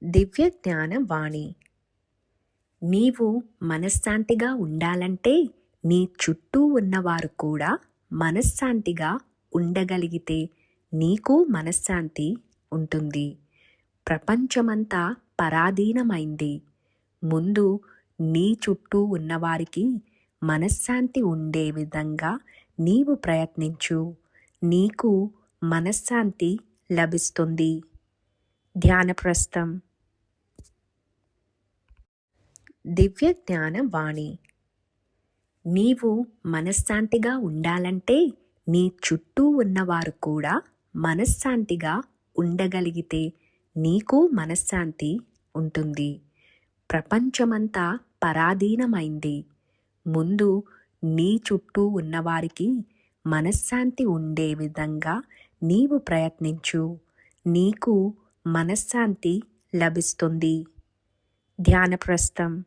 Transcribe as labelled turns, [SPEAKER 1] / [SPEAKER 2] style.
[SPEAKER 1] దివ్య జ్ఞాన వాణి. నీవు మనశ్శాంతిగా ఉండాలంటే నీ చుట్టూ ఉన్నవారు కూడా మనశ్శాంతిగా ఉండగలిగితే నీకు మనశ్శాంతి ఉంటుంది. ప్రపంచమంతా పరాధీనమైంది. ముందు నీ చుట్టూ ఉన్నవారికి మనశ్శాంతి ఉండే విధంగా నీవు ప్రయత్నించు. నీకు మనశ్శాంతి లభిస్తుంది. ధ్యానప్రస్థం. దివ్య జ్ఞాన వాణి. నీవు మనశ్శాంతిగా ఉండాలంటే నీ చుట్టూ ఉన్నవారు కూడా మనశ్శాంతిగా ఉండగలిగితే నీకు మనశ్శాంతి ఉంటుంది. ప్రపంచమంతా పరాధీనమైంది. ముందు నీ చుట్టూ ఉన్నవారికి మనశ్శాంతి ఉండే విధంగా నీవు ప్రయత్నించు. నీకు మనశ్శాంతి లభిస్తుంది. ధ్యానప్రస్థం.